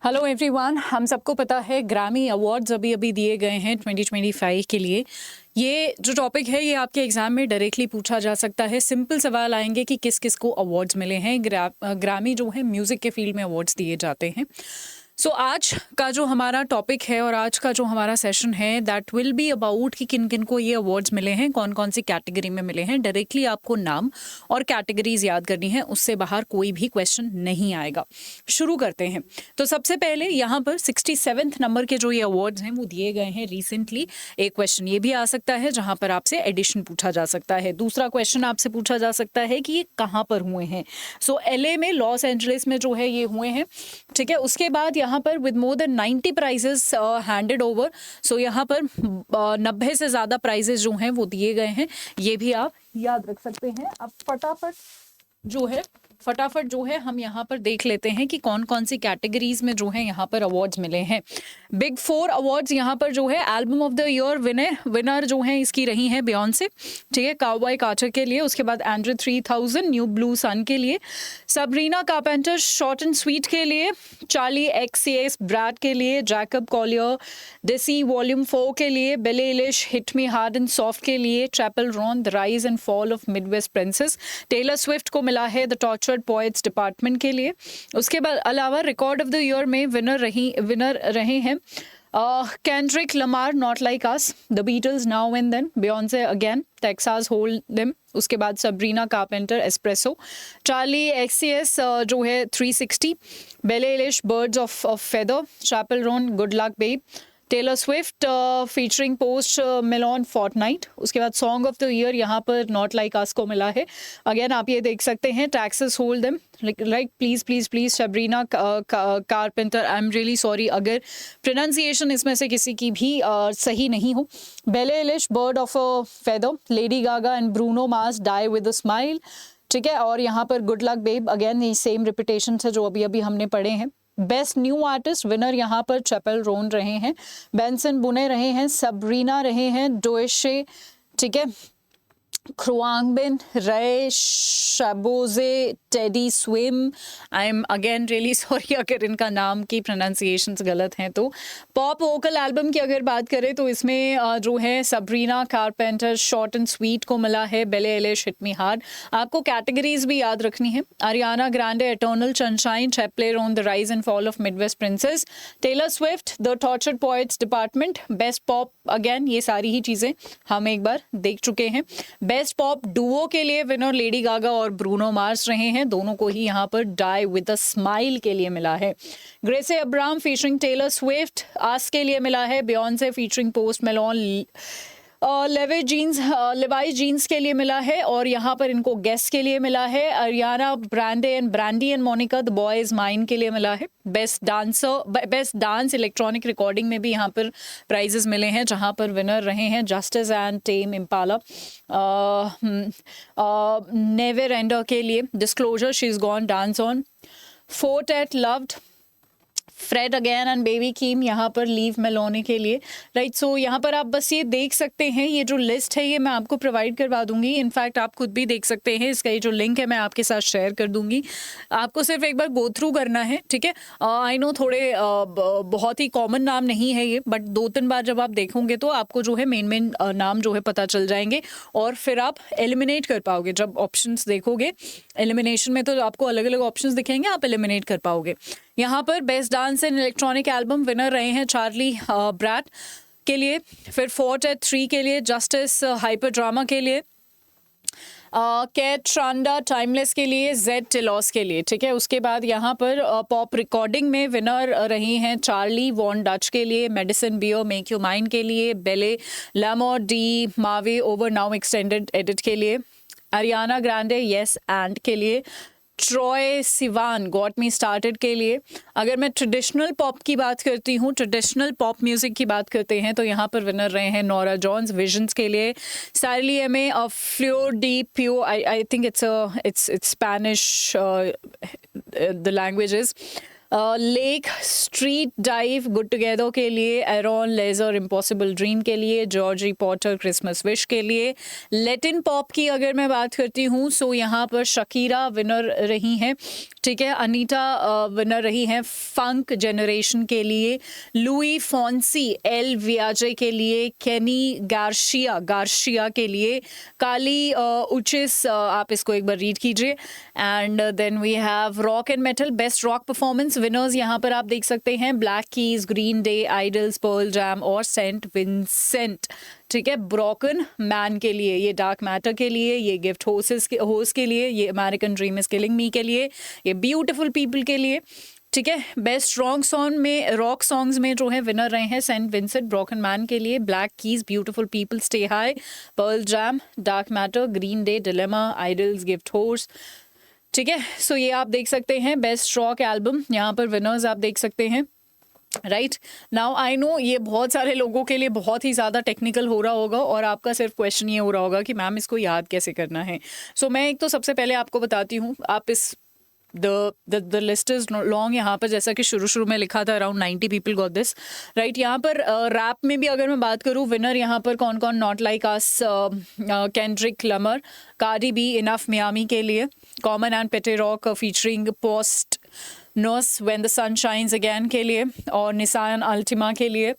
Hello everyone, हम सबको पता है ग्रैमी अवार्ड्स अभी अभी दिए गए हैं 2025 के लिए। ये जो टॉपिक है ये आपके एग्जाम में डायरेक्टली पूछा जा सकता है। सिंपल सवाल आएंगे कि किस किस को अवार्ड्स मिले हैं। ग्रैमी जो है म्यूज़िक के फील्ड में अवार्ड्स दिए जाते हैं। सो आज का जो हमारा टॉपिक है और आज का जो हमारा सेशन है दैट विल बी अबाउट कि किन किन को ये अवार्ड्स मिले हैं, कौन कौन सी कैटेगरी में मिले हैं। डायरेक्टली आपको नाम और कैटेगरीज याद करनी है, उससे बाहर कोई भी क्वेश्चन नहीं आएगा। शुरू करते हैं। तो सबसे पहले यहाँ पर 67वें नंबर के जो ये अवार्ड्स हैं वो दिए गए हैं रिसेंटली। एक क्वेश्चन ये भी आ सकता है जहाँ पर आपसे एडिशन पूछा जा सकता है। दूसरा क्वेश्चन आपसे पूछा जा सकता है कि ये कहाँ पर हुए हैं। सो LA में, लॉस एंजलिस में जो है ये हुए हैं। ठीक है, उसके बाद यहाँ पर with more than 90 prizes handed over. So यहाँ पर 90 से ज़्यादा प्राइजेस जो हैं वो दिए गए हैं। ये भी आप याद रख सकते हैं। अब फटाफट जो है हम यहाँ पर देख लेते हैं कि कौन कौन सी कैटेगरीज में जो है यहाँ पर अवार्ड्स मिले हैं। बिग 4 अवार्ड्स यहाँ पर जो है album of the year winner जो है इसकी रही है बियॉन्से। ठीक है, काउबॉय कार्टर के लिए। उसके बाद एंड्रे 3000 न्यू ब्लू सन के लिए, Sabrina Carpenter short and sweet के लिए, चार्ली XCX ब्रैड के लिए, जैकब कॉलियर डेसी वॉल्यूम 4 के लिए, Billie Eilish hit me hard and soft के लिए, Chappell Roan the rise and fall of midwest princess, Taylor Swift को मिला है द टॉर्चर्ड पोएट्स डिपार्टमेंट के लिए। उसके बाद अलावा रिकॉर्ड ऑफ द ईयर में विनर रहे हैं Kendrick Lamar Not Like Us, The Beatles Now and Then, Beyonce Again, Texas Hold'em, उसके बाद Sabrina Carpenter espresso, Charli XCX जो है 360, Billie Eilish birds of feather, Chappell Roan good luck babe, Taylor Swift featuring Post Malone fortnight. उसके बाद song of the year यहाँ पर not like अस को मिला है। अगेन आप ये देख सकते हैं Texas hold them like please please please Sabrina Carpenter. I am really sorry अगर प्रोनाउंसिएशन इसमें से किसी की भी सही नहीं हो। Billie Eilish bird of a feather, Lady Gaga and Bruno Mars die with a smile. ठीक है, और यहाँ पर गुड लक बेब अगेन ये सेम रिपीटेशन है जो अभी अभी हमने पढ़े हैं। बेस्ट न्यू आर्टिस्ट विनर यहाँ पर चैपल रोन रहे हैं, बेंसन बुने रहे हैं, सबरीना रहे हैं, डोएशे, ठीक है, Khruangbin, Raye Shaboozey, Teddy Swims. I am again really sorry अगर इनका नाम की प्रोनाउंसिएशंस गलत हैं तो। पॉप वोकल एल्बम की अगर बात करें तो इसमें जो है Sabrina Carpenter short and sweet को मिला है, Billie Eilish hit me hard. आपको कैटेगरीज भी याद रखनी है। Ariana Grande eternal sunshine, Chappell Roan the rise and fall of midwest princess, Taylor Swift the tortured poets department, best pop again ये सारी ही चीज़ें हम एक बार देख चुके हैं। बेस्ट पॉप डुओ के लिए विनर लेडी गागा और ब्रूनो मार्स रहे हैं, दोनों को ही यहाँ पर डाई विद अ स्माइल के लिए मिला है। Gracie Abrams featuring Taylor Swift us के लिए मिला है, Beyonce featuring Post Malone Levii's jeans के लिए मिला है, और यहाँ पर इनको गेस्ट के लिए मिला है। Ariana Grande and Brandy and Monica the boy is mine के लिए मिला है। बेस्ट डांस इलेक्ट्रॉनिक रिकॉर्डिंग में भी यहाँ पर प्राइजेस मिले हैं जहाँ पर विनर रहे हैं Justice and Tame Impala. Neverender के लिए Disclosure she is gone dance on, Four Tet loved, Fred again and Baby Keem यहाँ पर लीव मेलोनी के लिए। राइट, सो यहाँ पर आप बस ये देख सकते हैं, ये जो लिस्ट है ये मैं आपको प्रोवाइड करवा दूंगी। इनफैक्ट आप खुद भी देख सकते हैं, इसका ये जो लिंक है मैं आपके साथ शेयर कर दूंगी। आपको सिर्फ एक बार गो थ्रू करना है। ठीक है, आई नो थोड़े बहुत ही कॉमन नाम नहीं है ये, बट 2-3 बार जब आप देखोगे तो आपको जो है मेन नाम जो है पता चल जाएंगे, और फिर आप एलिमिनेट कर पाओगे। जब ऑप्शंस देखोगे एलिमिनेशन में तो आपको अलग अलग ऑप्शंस दिखेंगे, आप एलिमिनेट कर पाओगे। यहाँ पर best dance and electronic album winner रहे हैं चार्ली ब्रैड के लिए, फिर फोर्ट एट 3 के लिए, जस्टिस हाइपर ड्रामा के लिए, कैट ट्रांडा टाइमलेस के लिए, जेड टिलॉस के लिए। ठीक है, उसके बाद यहाँ पर पॉप रिकॉर्डिंग में विनर रही हैं चार्ली वॉन डच के लिए, Madison Beer make you mine के लिए, बेले लामोर डी मावे ओवर नाउ एक्सटेंडेड एडिट के लिए, अरियाना ग्रांडे येस एंड के लिए, Troye Sivan got me started के लिए। अगर मैं ट्रेडिशनल पॉप की बात करती हूँ, ट्रेडिशनल पॉप म्यूजिक की बात करते हैं तो यहाँ पर विनर रहे हैं नोरा जॉन्स विजन्स के लिए, सार्ली एमे फ्लोर डी प्यो, I think it's Spanish the language is, lake street dive good together के लिए, एरॉन लेजर इम्पॉसिबल ड्रीम के लिए, जॉर्जी पॉटर क्रिसमस विश के लिए। लेटिन पॉप की अगर मैं बात करती हूँ सो यहाँ पर शकीरा विनर रही हैं। ठीक है, अनीटा विनर रही हैं फंक जनरेशन के लिए, लुई फॉन्सी एल वियाजे के लिए, केनी गार्शिया के लिए, काली उचिस, आप इसको एक बार रीड कीजिए। And then we have rock and metal best rock performance winners यहाँ पर आप देख सकते हैं Black Keys, Green Day, Idles, Pearl Jam और सेंट विंसेंट। ठीक है, ब्रोकन मैन के लिए, ये डार्क मैटर के लिए, ये गिफ्ट होस्ट के लिए, ये अमेरिकन ड्रीम इज किलिंग मी के लिए, ये ब्यूटिफुल पीपल के लिए। ठीक है, बेस्ट रॉक सॉन्ग्स में जो है विनर रहे हैं सेंट विंसेंट, ब्रोकन मैन के लिए, Black Keys, beautiful people, stay high, Pearl Jam, dark matter, Green Day, dilemma, Idles, gift horse. ठीक है, सो ये आप देख सकते हैं बेस्ट रॉक एल्बम, यहाँ पर विनर्स आप देख सकते हैं। राइट नाउ आई नो ये बहुत सारे लोगों के लिए बहुत ही ज़्यादा टेक्निकल हो रहा होगा और आपका सिर्फ क्वेश्चन ये हो रहा होगा कि मैम इसको याद कैसे करना है। सो मैं एक तो सबसे पहले आपको बताती हूँ, आप इस the list is long, यहाँ पर जैसा कि शुरू में लिखा था around 90 people got this right. यहाँ पर रैप में भी अगर मैं बात करूँ विनर यहाँ पर कौन कौन, not like us, Kendrick Lamar, Cardi B, enough Miami के लिए, Common and Pete Rock featuring Posdnuos, when the sun shines again के लिए, और निसान अल्टिमा के लिए,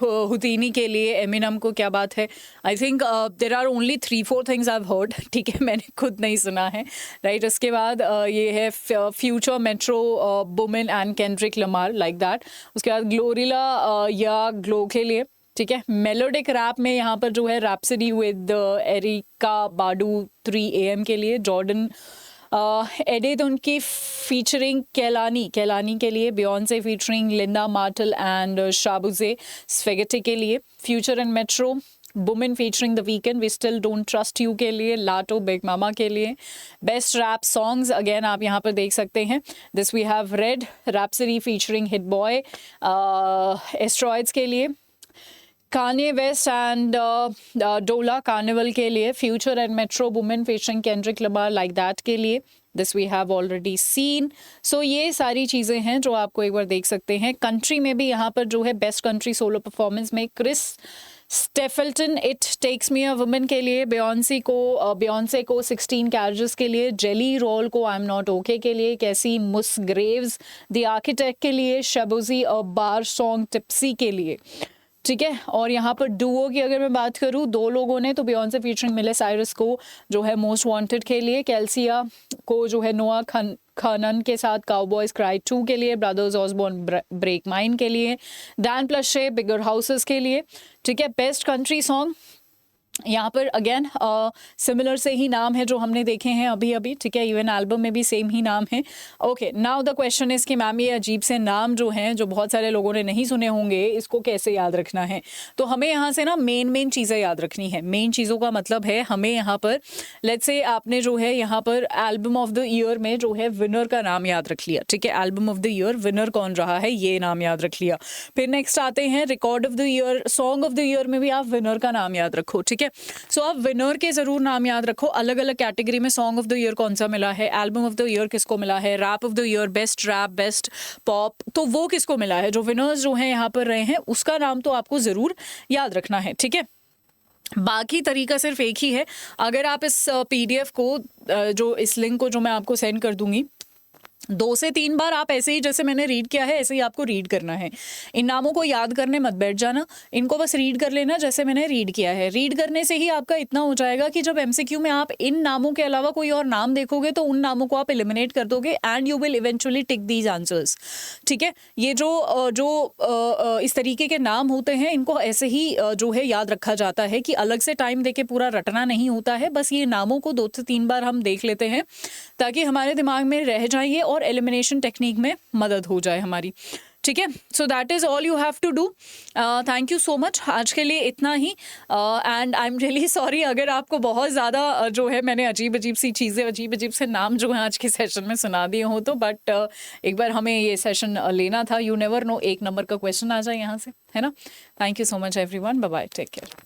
हुतीनी के लिए, एमिनम को, क्या बात है। I think there are only 3-4 things I have heard. ठीक है, मैंने खुद नहीं सुना है। राइट उसके बाद ये है Future, Metro, Boomin and Kendrick Lamar, like that. उसके बाद ग्लोरिला या ग्लो के लिए। ठीक है, मेलोडिक रैप में यहाँ पर जो है रैप्सडी विद एरिका बाडू 3 AM के लिए, Jordan Adetunji featuring Kehlani के लिए, Beyoncé featuring Linda Martell and Shaboozey Spaghettii के लिए, Future and Metro, Boomin featuring the Weeknd, we still don't trust you के लिए, लाटो बिग मामा के लिए। बेस्ट रैप सॉन्ग्स अगेन आप यहाँ पर देख सकते हैं, this we have red Rapsody featuring Hit Boy Asteroids के लिए, Kanye West and Dolla Carnival के लिए, Future and Metro, Boomin featuring Kendrick Lamar, like that के लिए, this we have already seen. So ये सारी चीज़ें हैं जो आपको एक बार देख सकते हैं। कंट्री में भी यहाँ पर जो है बेस्ट कंट्री सोलो परफॉर्मेंस में Chris Stapleton it takes me a woman के लिए, बियॉन्से को 16 कैरेजेस के लिए, जेली रोल को आई एम नॉट ओके के लिए, कैसी मुसग्रेव्स द आर्किटेक्ट के लिए, शबुजी अ बार सॉन्ग टिप्सी के लिए। ठीक है, और यहाँ पर डुओ की अगर मैं बात करूँ 2 लोगों ने, तो बियॉन्से फीचरिंग मिले साइरस को जो है मोस्ट वांटेड के लिए, कैल्सिया को जो है नोआ खनन के साथ काउबॉयज क्राई 2 के लिए, ब्रदर्स ऑसबॉर्न ब्रेक माइन के लिए, डैन प्लस शे बिगर हाउसेस के लिए। ठीक है, बेस्ट कंट्री सॉन्ग यहाँ पर अगेन सिमिलर से ही नाम है जो हमने देखे हैं अभी। ठीक है, इवन एल्बम में भी सेम ही नाम है। Okay, now the question is कि मैम ये अजीब से नाम जो हैं जो बहुत सारे लोगों ने नहीं सुने होंगे, इसको कैसे याद रखना है। तो हमें यहाँ से ना मेन चीज़ें याद रखनी है। मेन चीज़ों का मतलब है हमें यहाँ पर लेट्स से आपने जो है यहाँ पर एल्बम ऑफ द ईयर में जो है विनर का नाम याद रख लिया। ठीक है, album of the year winner कौन रहा है ये नाम याद रख लिया। फिर नेक्स्ट आते हैं record of the year, song of the year में भी आप विनर का नाम याद रखो। ठीक है, सो आप विनर के जरूर नाम याद रखो। अलग अलग कैटेगरी में सॉन्ग ऑफ द ईयर कौन सा मिला है, एल्बम ऑफ द ईयर किसको मिला है, rap of the year, best rap, best pop, तो वो किसको मिला है। जो विनर्स जो हैं यहाँ पर रहे हैं उसका नाम तो आपको जरूर याद रखना है। ठीक है, बाकी तरीका सिर्फ एक ही है। अगर आप इस PDF को जो इस लिंक को जो मैं आपको सेंड कर दूंगी 2 से 3 बार आप ऐसे ही जैसे मैंने रीड किया है ऐसे ही आपको रीड करना है। इन नामों को याद करने मत बैठ जाना, इनको बस रीड कर लेना जैसे मैंने रीड किया है। रीड करने से ही आपका इतना हो जाएगा कि जब MCQ में आप इन नामों के अलावा कोई और नाम देखोगे तो उन नामों को आप एलिमिनेट कर दोगे and you will eventually tick these answers. ठीक है, ये जो इस तरीके के नाम होते हैं इनको ऐसे ही जो है याद रखा जाता है कि अलग से टाइम देके पूरा रटना नहीं होता है। बस ये नामों को 2 से 3 बार हम देख लेते हैं ताकि हमारे दिमाग में रह जाइए और एलिमिनेशन टेक्निक में मदद हो जाए हमारी। ठीक है, so that is all you have to do. Thank you so much, आज के लिए इतना ही। And I am really sorry अगर आपको बहुत ज़्यादा जो है मैंने अजीब सी चीज़ें, अजीब से नाम जो है आज के सेशन में सुना दिए हों तो, बट एक बार हमें ये सेशन लेना था। यू नेवर नो, 1 नंबर का क्वेश्चन आ जाए यहाँ से, है ना। Thank you so much everyone, bye bye, take care.